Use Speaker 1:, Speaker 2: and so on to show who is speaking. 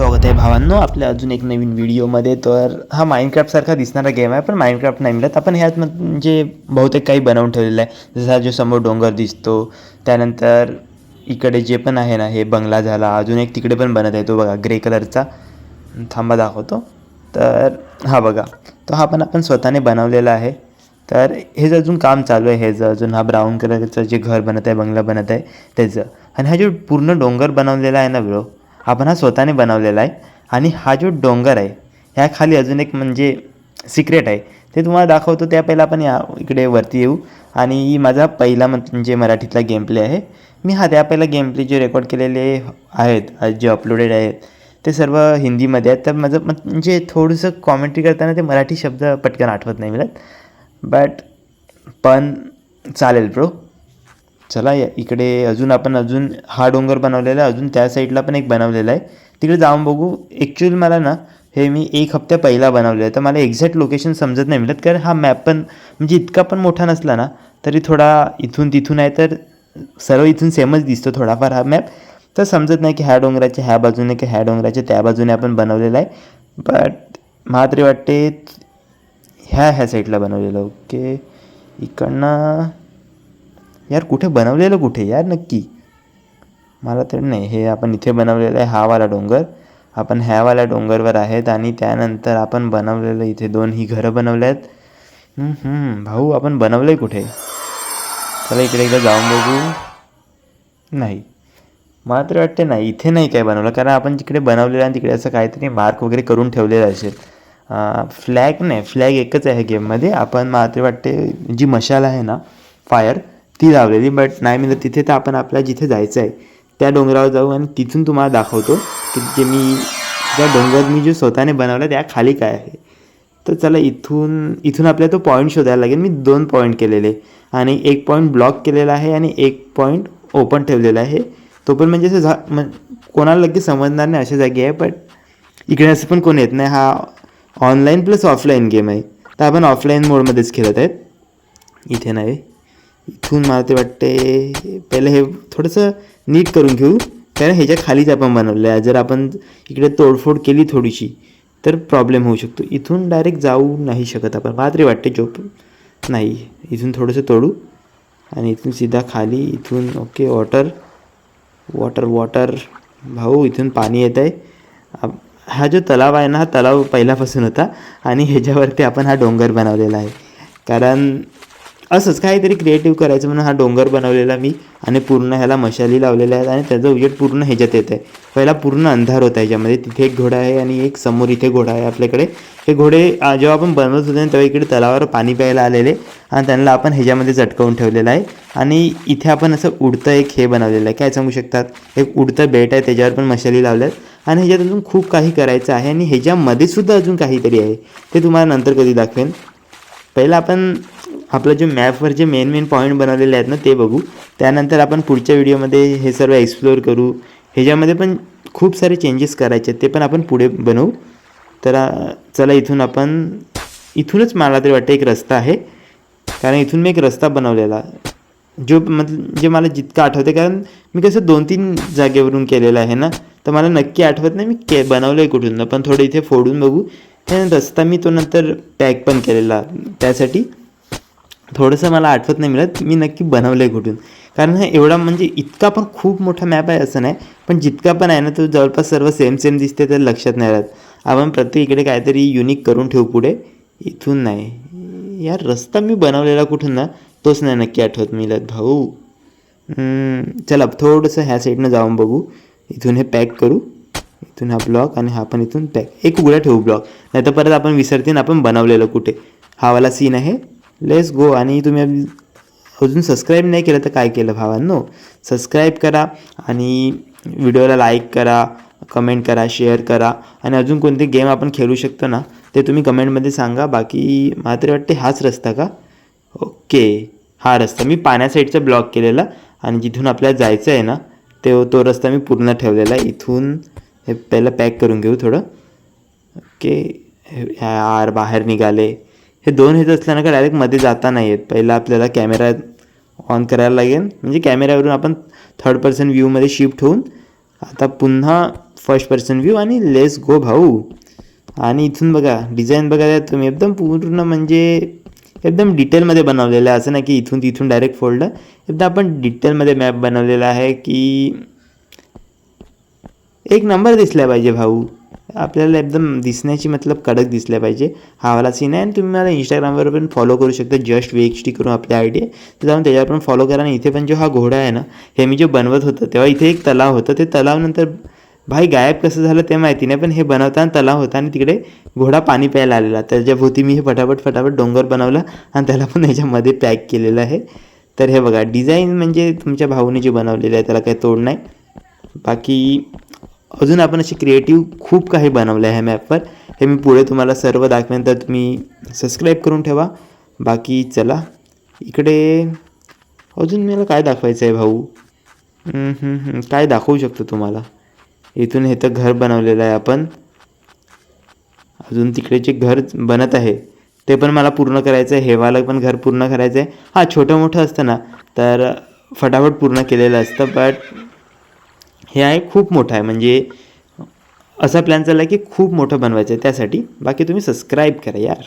Speaker 1: स्वागत आहे भावांनो आपल्या अजून एक नवीन व्हिडिओमध्ये. तर हा माइनक्राफ्टसारखा दिसणारा गेम आहे, पण माइनक्राफ्ट नाही मिळत. आपण ह्यात म्हणजे बहुतेक काही बनवून ठेवलेलं आहे. जसा जो समोर डोंगर दिसतो, त्यानंतर इकडे जे पण आहे ना, हे बंगला झाला. अजून एक तिकडे पण बनत आहे, तो बघा ग्रे कलरचा. थांबा दाखवतो. तर हा बघा, तो हा पण आपण स्वतःने बनवलेला आहे. तर हे जे अजून काम चालू आहे, हे अजून हा ब्राऊन कलरचं जे घर बनत आहे, बंगला बनत आहे त्याचं. आणि हा जो पूर्ण डोंगर बनवलेला आहे ना ब्रो, आपण हा स्वतःने बनवलेला आहे. आणि हा जो डोंगर आहे, ह्या खाली अजून एक म्हणजे सिक्रेट आहे, ते तुम्हाला दाखवतो. त्या पहिला आपण इकडे वरती येऊ. आणि माझा पहिला म्हणजे मराठीतला गेम प्ले आहे. मी त्या पहिला गेम प्ले जे रेकॉर्ड केलेले आहेत, जे अपलोडेड आहेत, ते सर्व हिंदीमध्ये आहेत. तर माझं म्हणजे थोडंसं कॉमेंट्री करताना ते मराठी शब्द पटकन आठवत नाही मिळत, पण चालेल ब्रो. चला इकडे अजून हा डोंगर बनवलेला आहे. अजून त्या साईडला पण एक बनवलेला आहे, तिकडे जाऊन बघू. ॲक्च्युअली मला ना हे मी 1 हफ्त्या पहिला बनवलं आहे, तर मला एक्झॅक्ट लोकेशन समजत नाही मिळत. कारण हा मॅप पण म्हणजे इतका पण मोठा नसला ना, तरी थोडा इथून तिथून आहे, तर सर्व इथून सेमच दिसतो थोडाफार हा मॅप. तर समजत नाही की ह्या डोंगराच्या ह्या बाजूने की ह्या डोंगराच्या त्या बाजूने आपण बनवलेला आहे. बट मला तरी वाटते ह्या साईडला बनवलेलं. ओके, इकडनं यार कुठे बनवलेलं, कुठे यार नक्की मला तर नाही. हे आपण इथे बनवलेलं आहे, हा वाला डोंगर. आपण ह्यावाल्या डोंगरवर आहेत. आणि त्यानंतर आपण बनवलेलं इथे 2 ही घरं बनवले आहेत. भाऊ आपण बनवलं आहे कुठे? चला इकडे एकदा जाऊन बघू. नाही, मला तरी वाटते नाही, इथे नाही काय बनवलं. कारण आपण जिकडे बनवलेलं आहे तिकडे असं काहीतरी मार्क वगैरे करून ठेवलेलं असेल. फ्लॅग नाही, फ्लॅग एकच आहे गेममध्ये. आपण मला तरी वाटते जी मशाल आहे ना, फायर, ती लावलेली. बट नाही मिळत तिथे. तर आपण आपल्याला जिथे जायचं आहे त्या डोंगरावर जाऊ आणि तिथून तुम्हाला दाखवतो की त्या डोंगर मी जो स्वतःने बनवला त्या खाली काय आहे. तर चला इथून आपल्याला तो पॉईंट शोधायला लागेल. मी 2 पॉईंट केलेले आणि 1 पॉईंट ब्लॉक केलेला आहे आणि 1 पॉईंट ओपन ठेवलेला आहे. तो पण म्हणजे असं कोणाला लगेच समजणार नाही अशा जागी आहे. बट इकडे असं पण कोण येत नाही. हा ऑनलाईन प्लस ऑफलाईन गेम आहे, तर आपण ऑफलाईन मोडमध्येच खेळत आहेत. इथे नाही, इथून मला ते वाटते पहिले हे थोडंसं नीट करून घेऊ. कारण ह्याच्या खालीच आपण बनवलं आहे. जर आपण इकडे तोडफोड केली थोडीशी तर प्रॉब्लेम होऊ शकतो. इथून डायरेक्ट जाऊ नाही शकत आपण, मला तरी वाटते. नाही, इथून थोडंसं तोडू आणि इथून सीधा खाली. इथून ओके, वॉटर भाऊ, इथून पाणी येत आहे. हा जो तलाव आहे ना, हा तलाव पहिल्यापासून होता आणि ह्याच्यावरती आपण हा डोंगर बनवलेला आहे. कारण असंच काहीतरी क्रिएटिव्ह करायचं म्हणून हा डोंगर बनवलेला मी. आणि पूर्ण ह्याला मशाली लावलेल्या आहेत आणि त्याचं उजेड पूर्ण ह्याच्यात येत आहे. पहिला पूर्ण अंधार होता ह्याच्यामध्ये. तिथे एक घोडा आहे आणि एक समोर इथे घोडा आहे आपल्याकडे. हे घोडे जेव्हा आपण बनवत होते तेव्हा इकडे तलावावर पाणी प्यायला आलेले आणि त्यांना आपण ह्याच्यामध्ये चटकवून ठेवलेलं आहे. आणि इथे आपण असं उडतं एक हे बनवलेलं आहे, काय सांगू शकतात, एक उडतं बेट आहे, त्याच्यावर पण मशाली लावल्यात. आणि ह्याच्यात अजून खूप काही करायचं आहे आणि ह्याच्यामध्ये सुद्धा अजून काहीतरी आहे, ते तुम्हाला नंतर कधी दाखवेन. पहिलं आपण आपलं जे मॅपवर जे मेन पॉईंट बनवलेले आहेत ना ते बघू. त्यानंतर आपण पुढच्या व्हिडिओमध्ये हे सर्व एक्सप्लोअर करू. ह्याच्यामध्ये पण खूप सारे चेंजेस करायचे आहेत, ते पण आपण पुढे बनवू. तर चला इथूनच मला तरी वाटतं एक रस्ता आहे. कारण इथून मी एक रस्ता बनवलेला जो म्हणजे मला जितकं आठवते. कारण मी कसं 2-3 जागेवरून केलेलं आहे ना, तर मला नक्की आठवत नाही मी बनवलं आहे कुठून. पण थोडं इथे फोडून बघू. त्यानंतर रस्ता मी तो नंतर पॅक पण केलेला, त्यासाठी थोडंसं मला आठवत नाही मिळत मी नक्की बनवलं आहे कुठून. कारण हा एवढा म्हणजे इतका पण खूप मोठा मॅप आहे असं नाही, पण जितका पण आहे ना तो जवळपास सर्व सेम दिसते, तर लक्षात नाही राहत. आपण प्रत्येक इकडे काहीतरी युनिक करून ठेवू पुढे. इथून नाही यार, रस्ता मी बनवलेला कुठून ना तोच नाही नक्की आठवत मिळत भाऊ. चला थोडंसं ह्या साईडनं जाऊन बघू. इथून हे पॅक करू, इथून हा ब्लॉक आणि हा पण इथून पॅक. एक उघडा ठेवू ब्लॉक, नाही तर परत आपण विसरतीन आपण बनवलेलं कुठे. हा वाला सीन आहे. Let's go. आणि तुम्ही अजून सबस्क्राईब नाही केलं तर काय केलं भावांनो, सबस्क्राईब करा आणि व्हिडिओला लाईक करा, कमेंट करा, शेअर करा. आणि अजून कोणते गेम आपण खेळू शकतो ना ते तुम्ही कमेंटमध्ये सांगा. बाकी मला तरी वाटते हाच रस्ता का? ओके, हा रस्ता मी पाण्या साईडचा ब्लॉक केलेला आणि जिथून आपल्याला जायचं आहे ना तो रस्ता मी पूर्ण ठेवलेला आहे. इथून हे पहिलं पॅक करून घेऊ थोडं. ओके, यार बाहेर निघाले. हे 2 हेच असल्यानं का डायरेक्ट मध्ये जाता नाही येत. पहिला आपल्याला कॅमेरा ऑन करायला लागेल, म्हणजे कॅमेऱ्यावरून आपण 3rd पर्सन व्ह्यूमध्ये शिफ्ट होऊन आता पुन्हा फर्स्ट पर्सन व्ह्यू आणि लेट्स गो भाऊ. आणि इथून बघा डिझाईन बघा तुम्ही, एकदम पूर्ण म्हणजे एकदम डिटेलमध्ये बनवलेलं आहे. असं नाही की इथून तिथून डायरेक्ट फोल्ड, एकदम आपण डिटेलमध्ये मॅप बनवलेला आहे की एक नंबर दिसला पाहिजे भाऊ. आपल्याला एकदम दिसण्याची मतलब कडक दिसल्या पाहिजे. हा वाला सीन आहे. आणि तुम्ही मला इंस्टाग्रामवर पण फॉलो करू शकता, जस्ट VXT करून आपली आय डी आहे, तर जाऊन त्याच्यावर पण फॉलो करा. आणि इथे पण जो हा घोडा आहे ना, हे मी जे बनवत होतं तेव्हा इथे एक तलाव होतं. ते तलावनंतर भाई गायब कसं झालं ते माहिती नाही, पण हे बनवताना तलाव होता आणि तिकडे घोडा पाणी प्यायला आलेला. त्याच्याभोवती मी हे फटाफट डोंगर बनवला आणि त्याला पण ह्याच्यामध्ये पॅक केलेलं आहे. तर हे बघा डिझाईन म्हणजे तुमच्या भाऊने जे बनवलेलं आहे त्याला काही तोड नाही. बाकी अजून आपण असे क्रिएटिव्ह खूप काही बनवलं आहे ह्या मॅपवर. हे मी पुढे तुम्हाला सर्व दाखवेन, तर तुम्ही सबस्क्राईब करून ठेवा. बाकी चला इकडे अजून मला काय दाखवायचं आहे भाऊ. काय दाखवू शकतो तुम्हाला. इथून हे तर घर बनवलेलं आहे आपण. अजून तिकडे जे घर बनत आहे ते पण मला पूर्ण करायचं आहे. हेवाला पण घर पूर्ण करायचं आहे. हां, छोटं मोठं असतं ना तर फटाफट पूर्ण केलेलं असतं, बट हे आहे खूप मोठं आहे. म्हणजे असा प्लॅन चालला आहे की खूप मोठं बनवायचं आहे त्यासाठी. बाकी तुम्ही सबस्क्राईब करा यार.